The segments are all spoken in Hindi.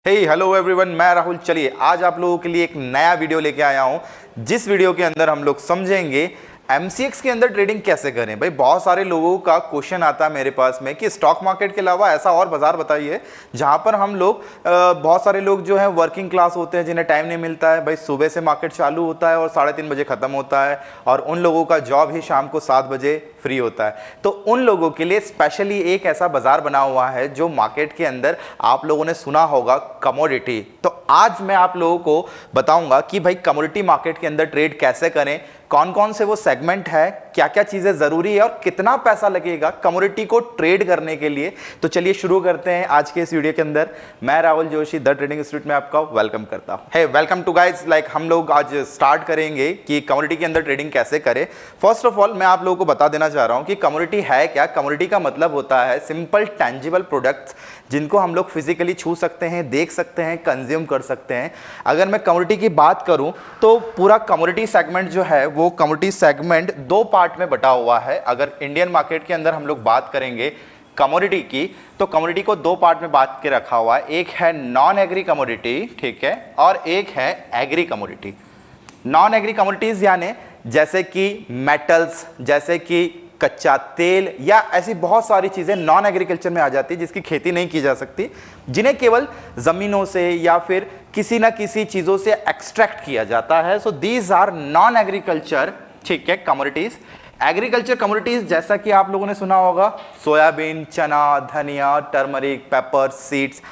हेलो एवरीवन, मैं राहुल। चलिए आज आप लोगों के लिए एक नया वीडियो लेके आया हूं, जिस वीडियो के अंदर हम लोग समझेंगे एमसीएक्स के अंदर ट्रेडिंग कैसे करें। भाई बहुत सारे लोगों का क्वेश्चन आता है मेरे पास में कि स्टॉक मार्केट के अलावा ऐसा और बाजार बताइए जहां पर हम लोग बहुत सारे लोग जो हैं वर्किंग क्लास होते हैं, जिन्हें टाइम नहीं मिलता है। भाई सुबह से मार्केट चालू होता है और 3:30 बजे खत्म होता है, और उन लोगों का जॉब ही शाम को 7 बजे फ्री होता है। तो उन लोगों के लिए स्पेशली एक ऐसा बाजार बना हुआ है जो मार्केट के अंदर आप लोगों ने सुना होगा, कमोडिटी। तो आज मैं आप लोगों को बताऊंगा कि भाई कमोडिटी मार्केट के अंदर ट्रेड कैसे करें, कौन कौन से वो सेगमेंट है, क्या क्या चीजें जरूरी है और कितना पैसा लगेगा कमोडिटी को ट्रेड करने के लिए। तो चलिए शुरू करते हैं आज के इस वीडियो के अंदर। मैं Rahul Joshi the trading institute में आपका वेलकम करता हूं। Hey welcome to guys. हम लोग आज स्टार्ट करेंगे कि कमोडिटी के अंदर ट्रेडिंग कैसे करें। फर्स्ट ऑफ ऑल मैं आप लोगों को बता देना चाह रहा हूं कि कमोडिटी है क्या। कमोडिटी का मतलब होता है सिंपल टेंजिबल प्रोडक्ट्स, जिनको हम लोग फिजिकली छू सकते हैं, देख सकते हैं, कंज्यूम कर सकते हैं। अगर मैं कमोडिटी की बात करूं तो पूरा कमोडिटी सेगमेंट जो है वो कमोडिटी सेगमेंट 2 पार्ट में बटा हुआ है। अगर इंडियन मार्केट के अंदर हम लोग बात करेंगे कमोडिटी की, तो कमोडिटी को 2 पार्ट में बांट के रखा हुआ है। एक है नॉन एग्री कमोडिटी, ठीक है, और एक है agree commodity. Non agree commodities यानी जैसे कि मेटल्स, जैसे कि कच्चा तेल, या ऐसी बहुत सारी चीजें नॉन एग्रीकल्चर में आ जाती है जिसकी खेती नहीं की जा सकती, जिन्हें केवल जमीनों से या फिर किसी ना किसी चीजों से एक्सट्रैक्ट किया जाता है। So these are non agriculture, ठीक है, कमोडिटीज। एग्रीकल्चर कमोडिटीज जैसा कि आप लोगों ने सुना होगा, सोयाबीन, चना, धनिया, टर्मरिक, पेपर, सीड्स,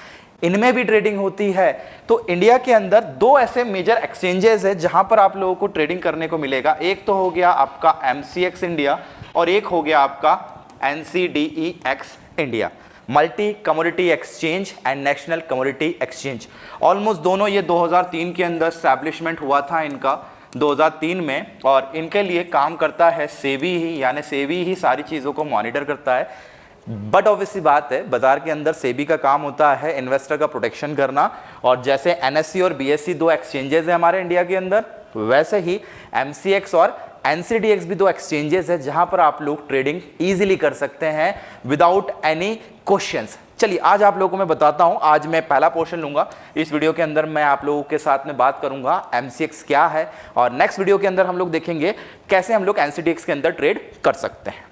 इनमें भी ट्रेडिंग होती है। तो इंडिया के अंदर 2 ऐसे मेजर एक्सचेंजेस है जहां पर आप लोगों को ट्रेडिंग करने को मिलेगा। एक तो हो गया आपका एमसीएक्स इंडिया और एक हो गया आपका NCDEX India, multi commodity exchange and national commodity exchange. Almost दोनों ये 2003 के अंदर एस्टैब्लिशमेंट हुआ था इनका, 2003 में, और इनके लिए काम करता है सेबी ही, यानी सेबी ही सारी चीज़ों को मॉनिटर करता है। बट ऑब्वियसली बात है, बाजार के अंदर सेबी का काम होता है इन्वेस्टर का प्रोटेक्शन करना, और जैसे एनएससी और बीएससी 2 एक्सचेंजेस है हमारे इंडिया के अंदर, वैसे ही एमसीएक्स और एनसीडीएक्स भी 2 एक्सचेंजेस है जहां पर आप लोग ट्रेडिंग इजीली कर सकते हैं विदाउट एनी क्वेश्चंस। चलिए आज आप लोगों को मैं बताता हूं। आज मैं पहला पोर्शन लूंगा इस वीडियो के अंदर, मैं आप लोगों के साथ में बात करूंगा एमसीएक्स क्या है, और नेक्स्ट वीडियो के अंदर हम लोग देखेंगे कैसे हम लोग एनसीडीएक्स के अंदर ट्रेड कर सकते हैं।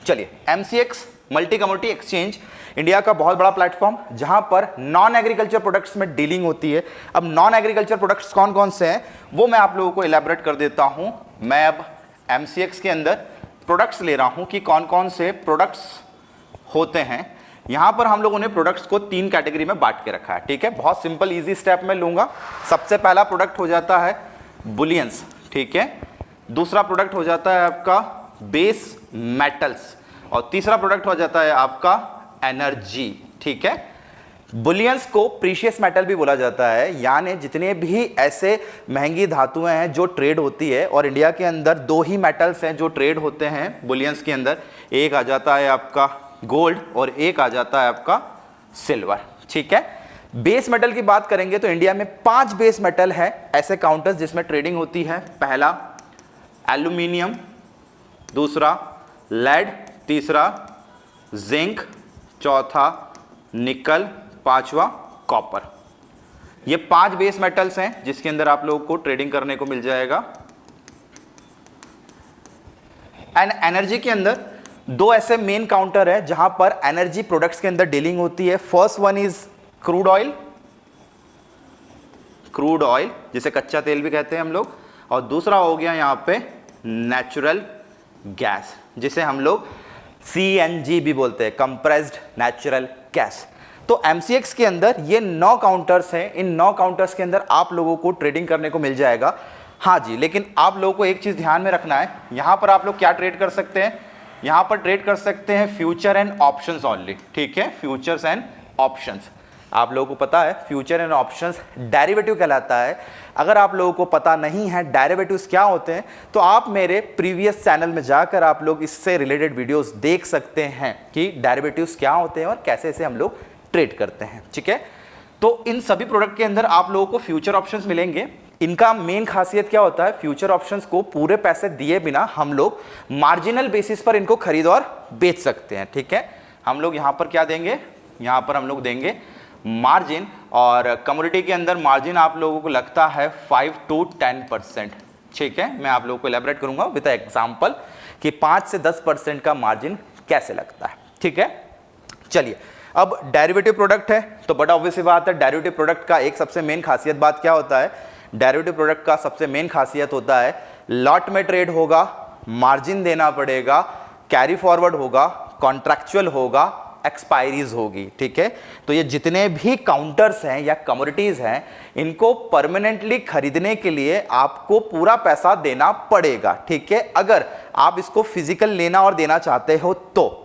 चलिए, MCX multi commodity exchange India का बहुत बड़ा प्लेटफॉर्म जहां पर नॉन एग्रीकल्चर प्रोडक्ट्स में डीलिंग होती है। अब नॉन एग्रीकल्चर प्रोडक्ट्स कौन कौन से हैं वो मैं आप लोगों को इलैबोरेट कर देता हूं। मैं अब एमसीएक्स के अंदर प्रोडक्ट्स ले रहा हूं कि कौन कौन से प्रोडक्ट्स होते हैं। यहां पर हम लोगों ने प्रोडक्ट्स को 3 कैटेगरी में बांट के रखा है, ठीक है। बहुत सिंपल इजी स्टेप में लूंगा। सबसे पहला प्रोडक्ट हो जाता है बुलियंस, ठीक है। दूसरा प्रोडक्ट हो जाता है आपका बेस मेटल्स, और तीसरा प्रोडक्ट हो जाता है आपका एनर्जी, ठीक है। बुलियंस को प्रीशियस मेटल भी बोला जाता है, यानी जितने भी ऐसे महंगी धातुएं हैं जो ट्रेड होती है, और इंडिया के अंदर 2 ही मेटल्स हैं जो ट्रेड होते हैं बुलियंस के अंदर। एक आ जाता है आपका गोल्ड और एक आ जाता है आपका सिल्वर, ठीक है। बेस मेटल की बात करेंगे तो इंडिया में 5 बेस मेटल है ऐसे काउंटर्स जिसमें ट्रेडिंग होती है। पहला एल्यूमिनियम, दूसरा लेड, तीसरा जिंक, चौथा निकल, पांचवा कॉपर। ये 5 बेस मेटल्स हैं जिसके अंदर आप लोगों को ट्रेडिंग करने को मिल जाएगा। एंड एनर्जी के अंदर 2 ऐसे मेन काउंटर है जहां पर एनर्जी प्रोडक्ट्स के अंदर डीलिंग होती है। First one is crude oil, जिसे कच्चा तेल भी कहते हैं हम लोग, और दूसरा हो गया यहां पे नेचुरल गैस, जिसे हम लोग सीएनजी भी बोलते हैं, कंप्रेस्ड नेचुरल गैस। तो एमसीएक्स के अंदर ये 9 काउंटर्स हैं। इन 9 काउंटर्स के अंदर आप लोगों को ट्रेडिंग करने को मिल जाएगा। हाँ जी, लेकिन आप लोगों को एक चीज ध्यान में रखना है, यहां पर आप लोग क्या ट्रेड कर सकते हैं, यहां पर ट्रेड कर सकते हैं फ्यूचर एंड ऑप्शंस ओनली, ठीक है। फ्यूचर्स एंड ऑप्शंस, आप लोगों को पता है फ्यूचर एंड ऑप्शंस डेरिवेटिव कहलाता है। अगर आप लोगों को पता नहीं है डेरिवेटिव्स क्या होते हैं, तो आप मेरे प्रीवियस चैनल में जाकर आप लोग इससे रिलेटेड वीडियोस देख सकते हैं कि डेरिवेटिव्स क्या होते हैं और कैसे इसे हम लोग ट्रेड करते हैं, ठीक है। तो इन सभी प्रोडक्ट के अंदर आप लोगों को फ्यूचर ऑप्शंस मिलेंगे। इनका मेन खासियत क्या होता है, फ्यूचर ऑप्शंस को पूरे पैसे दिए बिना हम लोग मार्जिनल बेसिस पर इनको खरीद और बेच सकते हैं, ठीक है। हम लोग यहां पर क्या देंगे, यहां पर हम लोग देंगे मार्जिन, और कमोडिटी के अंदर मार्जिन आप लोगों को लगता है 5 to 10%। ठीक है, मैं आप लोगों को एलैबोरेट करूंगा विद एग्जांपल कि 5 से 10% का मार्जिन कैसे लगता है। ठीक है, चलिए अब डेरिवेटिव प्रोडक्ट है तो बड़ा ऑब्वियस बात है, डेरिवेटिव प्रोडक्ट का एक सबसे मेन खासियत बात क्या होता है, डेरिवेटिव प्रोडक्ट का सबसे मेन खासियत होता है लॉट में ट्रेड होगा, मार्जिन देना पड़ेगा, कैरी फॉरवर्ड होगा, कॉन्ट्रैक्चुअल होगा, एक्सपायरीज होगी। ठीक है, तो ये जितने भी काउंटर्स हैं या कमोडिटीज हैं इनको परमानेंटली खरीदने के लिए आपको पूरा पैसा देना पड़ेगा। ठीक है, अगर आप इसको फिजिकल लेना और देना चाहते हो तो।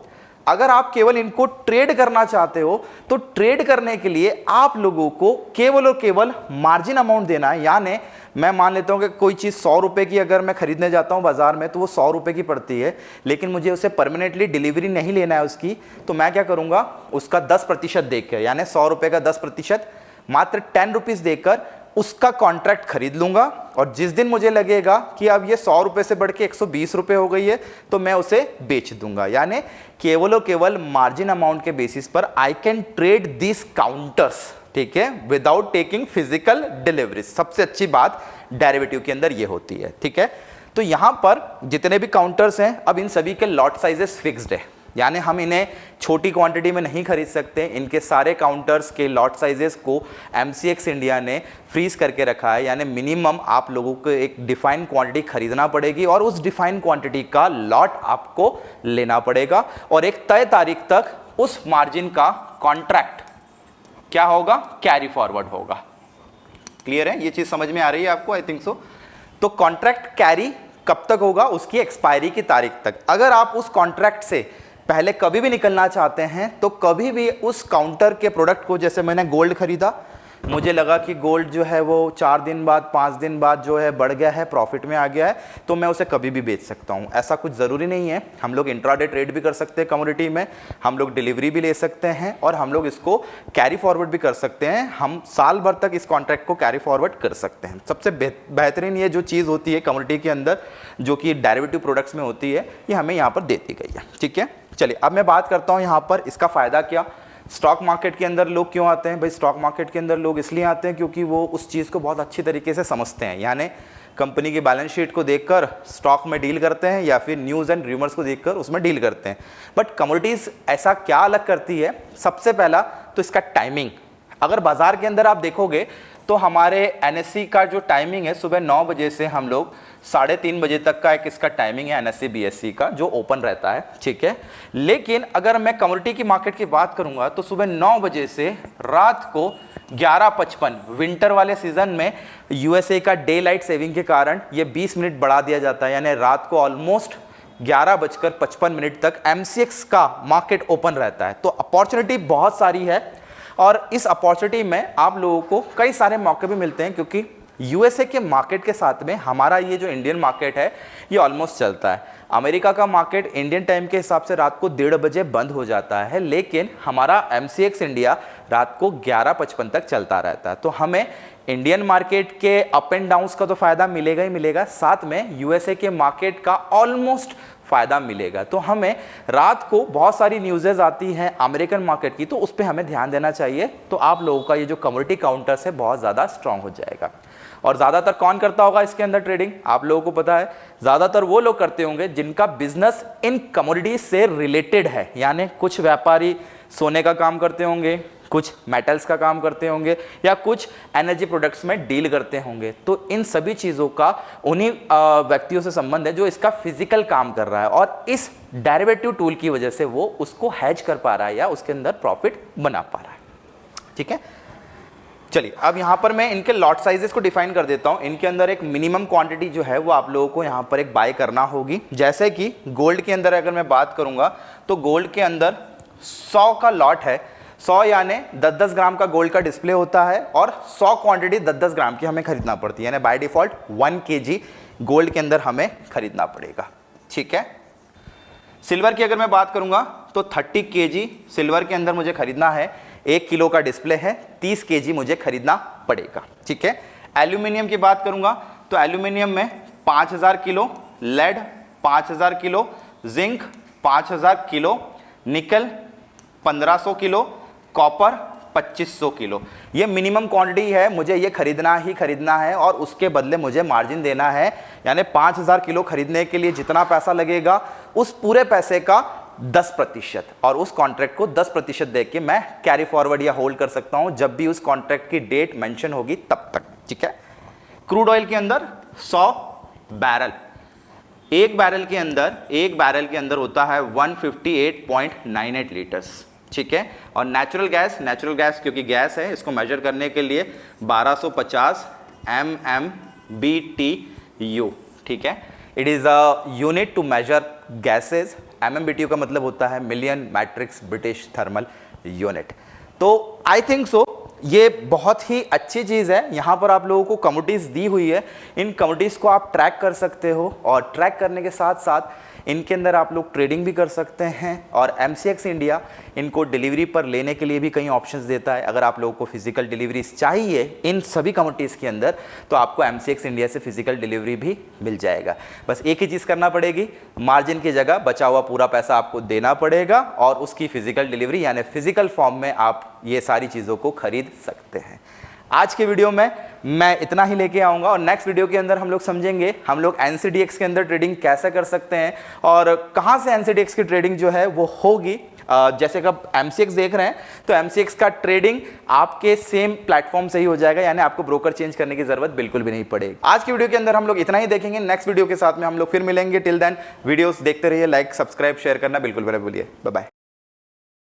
अगर आप केवल इनको ट्रेड करना चाहते हो तो ट्रेड करने के लिए आप लोगों को केवल और केवल मार्जिन अमाउंट देना है। यानी मैं मान लेता हूं कि कोई चीज़ 100 रुपए की अगर मैं खरीदने जाता हूं बाजार में तो वो 100 रुपए की पड़ती है, लेकिन मुझे उसे परमानेंटली डिलीवरी नहीं लेना है उसकी, तो मैं क्या करूंगा उसका 10% देकर, यानी 100 रुपए का 10% मात्र 10 रुपीज़ देकर उसका कॉन्ट्रैक्ट खरीद लूंगा। और जिस दिन मुझे लगेगा कि अब ये 100 रुपए से बढ़ के 120 रुपए हो गई है तो मैं उसे बेच दूंगा। यानी केवल और केवल मार्जिन अमाउंट के बेसिस पर I can trade this counters. ठीक है, विदाउट टेकिंग फिजिकल डिलीवरी। सबसे अच्छी बात डेरिवेटिव के अंदर ये होती है। ठीक है, तो यहां पर जितने भी काउंटर्स हैं अब इन सभी के लॉट साइजेस फिक्स्ड है, यानी हम इन्हें छोटी क्वांटिटी में नहीं खरीद सकते। इनके सारे काउंटर्स के लॉट साइजेस को MCX इंडिया ने फ्रीज करके रखा है, यानी मिनिमम आप लोगों को एक डिफाइंड क्वांटिटी खरीदना पड़ेगी और उस डिफाइंड क्वांटिटी का लॉट आपको लेना पड़ेगा और एक तय तारीख तक उस मार्जिन का कॉन्ट्रैक्ट क्या होगा, कैरी फॉरवर्ड होगा। क्लियर है, ये चीज समझ में आ रही है आपको? I think so. तो कॉन्ट्रैक्ट कैरी कब तक होगा, उसकी एक्सपायरी की तारीख तक। अगर आप उस कॉन्ट्रैक्ट से पहले कभी भी निकलना चाहते हैं तो कभी भी उस काउंटर के प्रोडक्ट को, जैसे मैंने गोल्ड खरीदा, मुझे लगा कि गोल्ड जो है वो 4 दिन बाद 5 दिन बाद जो है बढ़ गया है, प्रॉफिट में आ गया है, तो मैं उसे कभी भी बेच सकता हूं। ऐसा कुछ ज़रूरी नहीं है। हम लोग इंट्राडे ट्रेड भी कर सकते हैं कमोडिटी में, हम लोग डिलीवरी भी ले सकते हैं और हम लोग इसको कैरी फॉरवर्ड भी कर सकते हैं। हम साल भर तक इस कॉन्ट्रैक्ट को कैरी फॉरवर्ड कर सकते हैं। सबसे बेहतरीन ये जो चीज़ होती है कमोडिटी के अंदर जो कि डेरिवेटिव प्रोडक्ट्स में होती है, ये हमें यहाँ पर देती गई है। ठीक है, चलिए अब मैं बात करता हूँ यहाँ पर इसका फ़ायदा क्या। स्टॉक मार्केट के अंदर लोग क्यों आते हैं भाई? स्टॉक मार्केट के अंदर लोग इसलिए आते हैं क्योंकि वो उस चीज़ को बहुत अच्छी तरीके से समझते हैं, यानी कंपनी की बैलेंस शीट को देखकर स्टॉक में डील करते हैं या फिर न्यूज़ एंड रूमर्स को देखकर उसमें डील करते हैं। बट कमोडिटीज़ ऐसा क्या अलग करती है? सबसे पहला तो इसका टाइमिंग। अगर बाजार के अंदर आप देखोगे तो हमारे NSE का जो टाइमिंग है सुबह 9 बजे से हम लोग 3:30 बजे तक का एक इसका टाइमिंग है NSE BSE का जो ओपन रहता है। ठीक है, लेकिन अगर मैं कमोडिटी की मार्केट की बात करूंगा तो सुबह 9 बजे से रात को 11:55, विंटर वाले सीजन में USA का डे लाइट सेविंग के कारण ये 20 मिनट बढ़ा दिया जाता है, यानी रात को ऑलमोस्ट 11:55 तक MCX का मार्केट ओपन रहता है। तो अपॉर्चुनिटी बहुत सारी है और इस अपॉर्चुनिटी में आप लोगों को कई सारे मौके भी मिलते हैं क्योंकि USA के मार्केट के साथ में हमारा ये जो इंडियन मार्केट है ये ऑलमोस्ट चलता है। अमेरिका का मार्केट इंडियन टाइम के हिसाब से रात को 1:30 बजे बंद हो जाता है, लेकिन हमारा MCX इंडिया रात को 11:55 तक चलता रहता है। तो हमें इंडियन मार्केट के अप एंड डाउन्स का तो फायदा मिलेगा ही मिलेगा, साथ में USA के मार्केट का ऑलमोस्ट फायदा मिलेगा। तो हमें रात को बहुत सारी न्यूज़ेज आती हैं अमेरिकन मार्केट की, तो उस पर हमें ध्यान देना चाहिए। तो आप लोगों का ये जो कमोडिटी काउंटर्स है बहुत ज़्यादा स्ट्रांग हो जाएगा। और ज़्यादातर कौन करता होगा इसके अंदर ट्रेडिंग? आप लोगों को पता है ज़्यादातर वो लोग करते होंगे जिनका बिजनेस इन कमोडिटीज से रिलेटेड है, यानी कुछ व्यापारी सोने का काम करते होंगे, कुछ मेटल्स का काम करते होंगे या कुछ एनर्जी प्रोडक्ट्स में डील करते होंगे। तो इन सभी चीज़ों का उन्हीं व्यक्तियों से संबंध है जो इसका फिजिकल काम कर रहा है और इस डेरिवेटिव टूल की वजह से वो उसको हैज कर पा रहा है या उसके अंदर प्रॉफिट बना पा रहा है। ठीक है, चलिए अब यहाँ पर मैं इनके लॉट साइजेस को डिफाइन कर देता हूँ। इनके अंदर एक मिनिमम क्वांटिटी जो है वो आप लोगों को यहाँ पर एक बाय करना होगी। जैसे कि गोल्ड के अंदर अगर मैं बात करूँगा तो गोल्ड के अंदर 100 का लॉट है। 100 यानी 10-10 ग्राम का गोल्ड का डिस्प्ले होता है और 100 क्वांटिटी 10-10 ग्राम की हमें खरीदना पड़ती है, यानी बाय डिफॉल्ट 1 kg गोल्ड के अंदर हमें खरीदना पड़ेगा। ठीक है, सिल्वर की अगर मैं बात करूंगा तो 30 kg सिल्वर के अंदर मुझे खरीदना है। 1 किलो का डिस्प्ले है, 30 kg मुझे खरीदना पड़ेगा। ठीक है, एल्यूमिनियम की बात करूंगा तो एल्यूमिनियम में 5000 kilo, lead 5000 kilo, zinc 5000 kilo, nickel 1500 kilo, copper 2500 kilo. ये मिनिमम क्वांटिटी है, मुझे ये खरीदना ही खरीदना है और उसके बदले मुझे मार्जिन देना है। यानी 5000 किलो खरीदने के लिए जितना पैसा लगेगा उस पूरे पैसे का 10% और उस कॉन्ट्रैक्ट को 10% देके मैं कैरी फॉरवर्ड या होल्ड कर सकता हूं जब भी उस कॉन्ट्रैक्ट की डेट मेंशन होगी तब तक। ठीक है। क्रूड ऑयल के अंदर 100 बैरल, एक बैरल के अंदर होता है 158.98 लीटर्स। ठीक है। और नेचुरल गैस क्योंकि गैस है, इसको मेजर करने के लिए 1250 MMBTU। ठीक है। It is a unit to measure gases. MMBTU का मतलब होता है million metrics British thermal unit. तो आई थिंक सो ये बहुत ही अच्छी चीज़ है। यहाँ पर आप लोगों को कमोडिटीज़ दी हुई है, इन कमोडिटीज़ को आप ट्रैक कर सकते हो और ट्रैक करने के साथ साथ इनके अंदर आप लोग ट्रेडिंग भी कर सकते हैं। और MCX इंडिया इनको डिलीवरी पर लेने के लिए भी कई ऑप्शंस देता है। अगर आप लोगों को फिजिकल डिलीवरीज चाहिए इन सभी कमोडिटीज़ के अंदर तो आपको MCX इंडिया से फिजिकल डिलीवरी भी मिल जाएगा। बस एक ही चीज़ करना पड़ेगी, मार्जिन की जगह बचा हुआ पूरा पैसा आपको देना पड़ेगा और उसकी फिजिकल डिलीवरी यानी फिजिकल फॉर्म में आप ये सारी चीज़ों को खरीद सकते हैं। आज के वीडियो में मैं इतना ही लेके आऊँगा और नेक्स्ट वीडियो के अंदर हम लोग समझेंगे हम लोग NCDX के अंदर ट्रेडिंग कैसे कर सकते हैं और कहाँ से NCDX की ट्रेडिंग जो है वो होगी। जैसे कि आप MCX देख रहे हैं तो MCX का ट्रेडिंग आपके सेम प्लेटफॉर्म से ही हो जाएगा, यानी आपको ब्रोकर चेंज करने की जरूरत बिल्कुल भी नहीं पड़ेगी। आज की वीडियो के अंदर हम लोग इतना ही देखेंगे। नेक्स्ट वीडियो के साथ में हम लोग फिर मिलेंगे। टिल देन वीडियोस देखते रहिए, लाइक सब्सक्राइब शेयर करना बिल्कुल भी ना भूलिए। Bye bye.